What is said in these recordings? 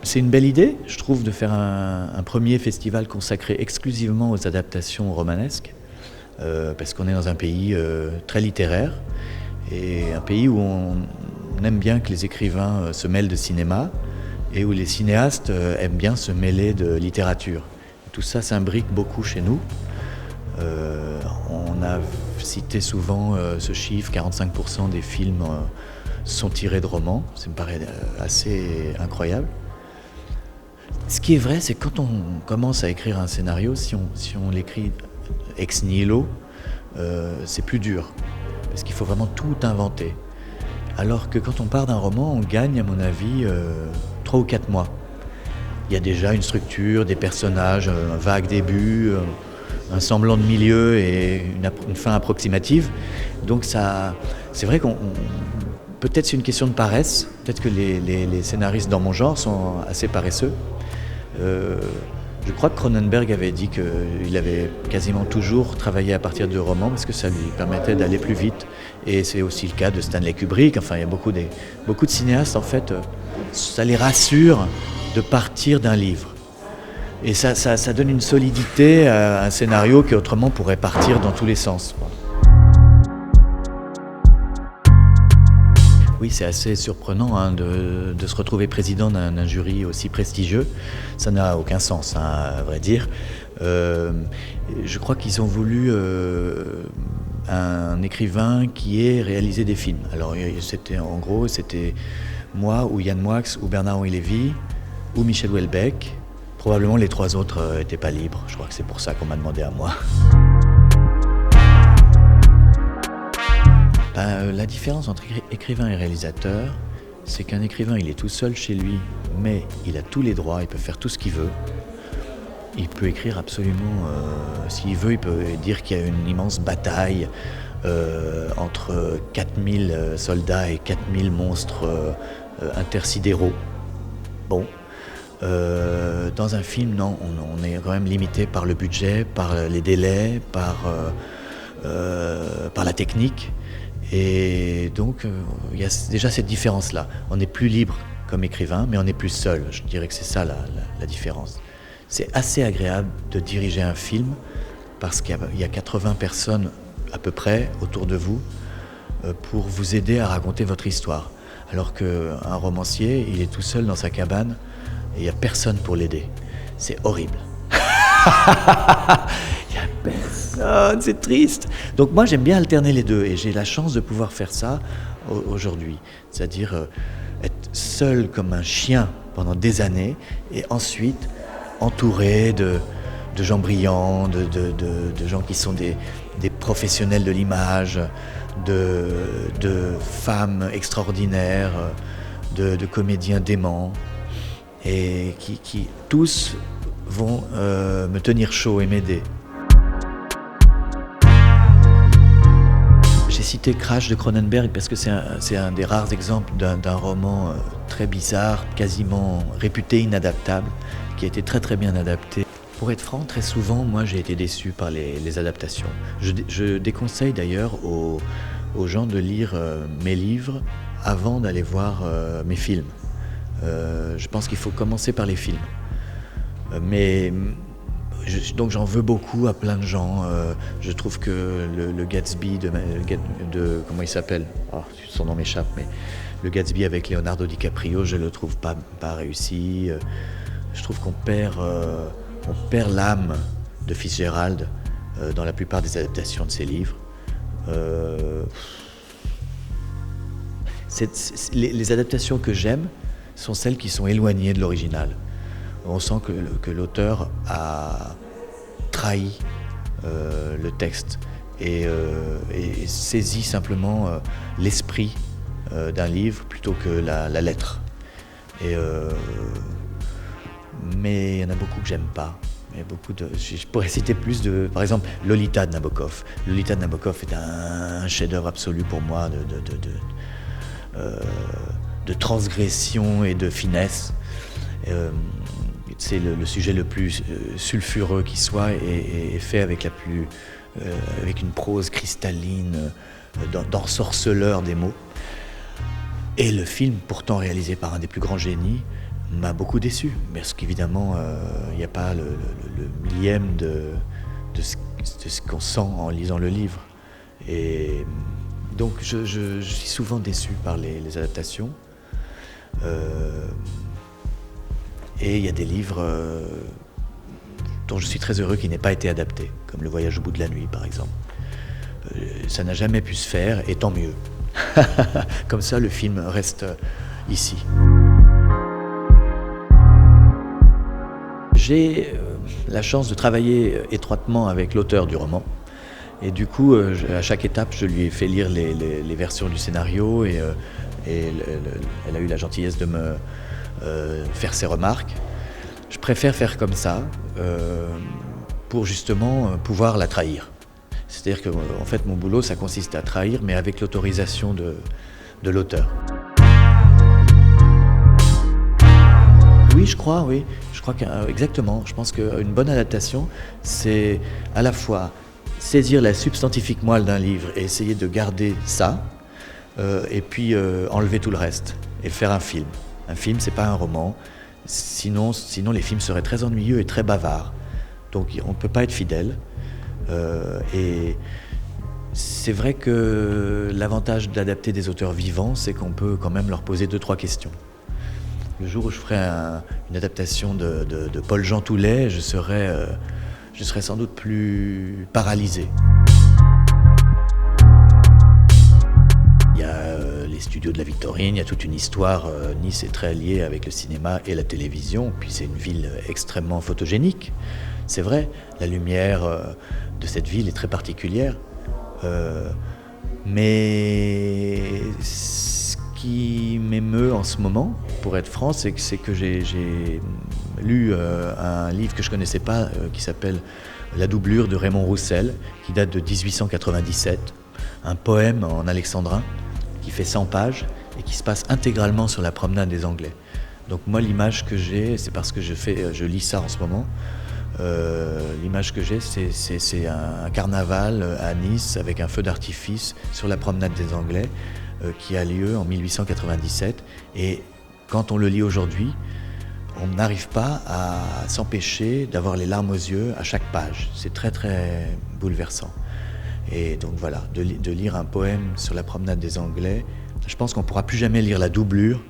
c'est une belle idée, je trouve, de faire un premier festival consacré exclusivement aux adaptations romanesques, parce qu'on est dans un pays très littéraire, et un pays où on aime bien que les écrivains se mêlent de cinéma, et où les cinéastes aiment bien se mêler de littérature. Tout ça s'imbrique beaucoup chez nous. On a cité souvent ce chiffre, 45% des films sont tirés de romans, ça me paraît assez incroyable. Ce qui est vrai, c'est que quand on commence à écrire un scénario, si on l'écrit ex nihilo, c'est plus dur, parce qu'il faut vraiment tout inventer. Alors que quand on part d'un roman, on gagne, à mon avis, 3 ou 4 mois. Il y a déjà une structure, des personnages, un vague début, un semblant de milieu et une fin approximative. Donc ça, c'est vrai qu'on... Peut-être c'est une question de paresse, peut-être que les scénaristes dans mon genre sont assez paresseux. Je crois que Cronenberg avait dit qu'il avait quasiment toujours travaillé à partir de romans parce que ça lui permettait d'aller plus vite. Et c'est aussi le cas de Stanley Kubrick. Enfin, il y a beaucoup de cinéastes, en fait, ça les rassure de partir d'un livre. Et ça donne une solidité à un scénario qui autrement pourrait partir dans tous les sens. Oui, c'est assez surprenant de se retrouver président d'un jury aussi prestigieux. Ça n'a aucun sens, à vrai dire. Je crois qu'ils ont voulu un écrivain qui ait réalisé des films. Alors, c'était moi, ou Yann Moix, ou Bernard-Henri Lévy, ou Michel Houellebecq. Probablement les 3 autres n'étaient pas libres. Je crois que c'est pour ça qu'on m'a demandé à moi. La différence entre écrivain et réalisateur, c'est qu'un écrivain, il est tout seul chez lui, mais il a tous les droits, il peut faire tout ce qu'il veut. Il peut écrire absolument, s'il veut, il peut dire qu'il y a une immense bataille entre 4000 soldats et 4000 monstres intersidéraux. Bon. Dans un film, non, on est quand même limité par le budget, par les délais, par la technique. Et donc, il y a déjà cette différence-là. On est plus libre comme écrivain, mais on n'est plus seul. Je dirais que c'est ça la différence. C'est assez agréable de diriger un film parce qu'il y a 80 personnes à peu près autour de vous pour vous aider à raconter votre histoire. Alors qu'un romancier, il est tout seul dans sa cabane et il n'y a personne pour l'aider. C'est horrible. Il n'y a personne, c'est triste. Donc moi j'aime bien alterner les deux et j'ai la chance de pouvoir faire ça aujourd'hui. C'est-à-dire être seul comme un chien pendant des années et ensuite entouré de gens brillants, de gens qui sont des professionnels de l'image, de femmes extraordinaires, de comédiens déments et qui tous vont me tenir chaud et m'aider. J'ai cité Crash de Cronenberg parce que c'est un des rares exemples d'un roman très bizarre, quasiment réputé inadaptable, qui a été très très bien adapté. Pour être franc, très souvent, moi j'ai été déçu par les adaptations. Je déconseille d'ailleurs aux gens de lire mes livres avant d'aller voir mes films. Je pense qu'il faut commencer par les films. Donc j'en veux beaucoup à plein de gens. Je trouve que le Gatsby de comment il s'appelle ? Son nom m'échappe, mais le Gatsby avec Leonardo DiCaprio, je le trouve pas réussi. Je trouve qu'on perd l'âme de Fitzgerald dans la plupart des adaptations de ses livres. Les adaptations que j'aime sont celles qui sont éloignées de l'original. On sent que l'auteur a trahi le texte et saisi simplement l'esprit d'un livre plutôt que la lettre. Mais il y en a beaucoup que j'aime pas. Je pourrais citer par exemple, Lolita de Nabokov. Lolita de Nabokov est un chef-d'œuvre absolu pour moi de transgression et de finesse. C'est le sujet le plus sulfureux qui soit et fait avec une prose cristalline, d'ensorceleur des mots. Et le film, pourtant réalisé par un des plus grands génies, m'a beaucoup déçu, parce qu'évidemment, il n'y a pas le millième de ce qu'on sent en lisant le livre. Et donc je suis souvent déçu par les adaptations. Et il y a des livres dont je suis très heureux qu'ils n'aient pas été adaptés, comme Le Voyage au bout de la nuit par exemple. Ça n'a jamais pu se faire, et tant mieux. Comme ça, le film reste ici. J'ai la chance de travailler étroitement avec l'auteur du roman. Et du coup, à chaque étape, je lui ai fait lire les versions du scénario et elle a eu la gentillesse de me faire ses remarques. Je préfère faire comme ça pour justement pouvoir la trahir. C'est-à-dire que en fait, mon boulot, ça consiste à trahir, mais avec l'autorisation de l'auteur. Oui, je crois qu'exactement. Je pense qu'une bonne adaptation, c'est à la fois saisir la substantifique moelle d'un livre et essayer de garder ça, et puis enlever tout le reste et faire un film. Un film, c'est pas un roman, sinon les films seraient très ennuyeux et très bavards. Donc on ne peut pas être fidèle. Et c'est vrai que l'avantage d'adapter des auteurs vivants, c'est qu'on peut quand même leur poser 2-3 questions. Le jour où je ferai une adaptation de Paul-Jean Toulet, je serai sans doute plus paralysé. Il y a les studios de la Victorine, il y a toute une histoire. Nice est très liée avec le cinéma et la télévision, puis c'est une ville extrêmement photogénique. C'est vrai, la lumière de cette ville est très particulière. Mais ce qui m'émeut en ce moment, pour être franc, c'est que j'ai lu un livre que je ne connaissais pas, qui s'appelle La doublure de Raymond Roussel, qui date de 1897, un poème en alexandrin qui fait 100 pages et qui se passe intégralement sur la promenade des Anglais. Donc moi, l'image que j'ai, c'est parce que je lis ça en ce moment, l'image que j'ai, c'est un carnaval à Nice avec un feu d'artifice sur la promenade des Anglais qui a lieu en 1897. Et quand on le lit aujourd'hui, on n'arrive pas à s'empêcher d'avoir les larmes aux yeux à chaque page. C'est très très bouleversant. Et donc voilà, de lire un poème sur la promenade des Anglais, je pense qu'on ne pourra plus jamais lire La doublure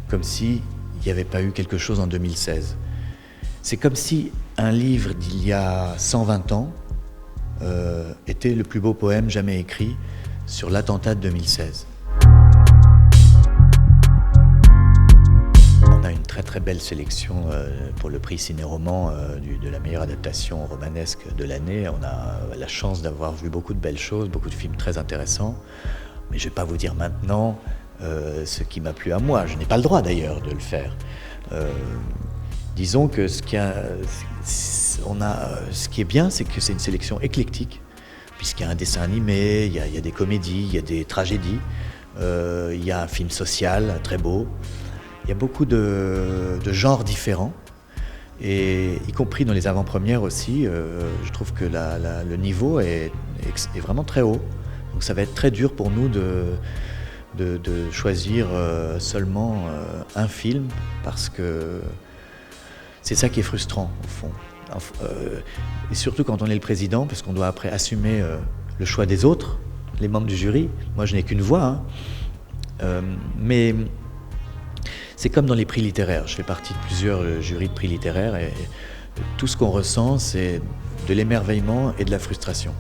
comme s'il n'y avait pas eu quelque chose en 2016. C'est comme si un livre d'il y a 120 ans était le plus beau poème jamais écrit sur l'attentat de 2016. On a une très très belle sélection pour le prix Ciné-Roman de la meilleure adaptation romanesque de l'année. On a la chance d'avoir vu beaucoup de belles choses, beaucoup de films très intéressants. Mais je ne vais pas vous dire maintenant ce qui m'a plu à moi. Je n'ai pas le droit d'ailleurs de le faire. Disons que ce qui est bien, c'est que c'est une sélection éclectique, puisqu'il y a un dessin animé, il y a des comédies, il y a des tragédies, il y a un film social très beau. Il y a beaucoup de genres différents, et y compris dans les avant-premières aussi. Je trouve que le niveau est vraiment très haut. Donc ça va être très dur pour nous de choisir seulement un film, parce que c'est ça qui est frustrant, au fond. Et surtout quand on est le président, parce qu'on doit après assumer le choix des autres, les membres du jury. Moi, je n'ai qu'une voix, hein. Mais c'est comme dans les prix littéraires. Je fais partie de plusieurs jurys de prix littéraires, et tout ce qu'on ressent, c'est de l'émerveillement et de la frustration.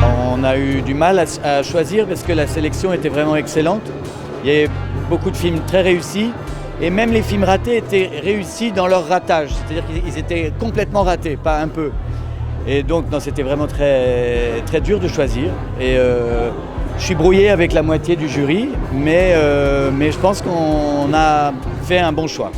On a eu du mal à choisir parce que la sélection était vraiment excellente. Il y avait beaucoup de films très réussis, et même les films ratés étaient réussis dans leur ratage, c'est-à-dire qu'ils étaient complètement ratés, pas un peu. Et donc non, c'était vraiment très, très dur de choisir. Et je suis brouillé avec la moitié du jury, mais je pense qu'on a fait un bon choix.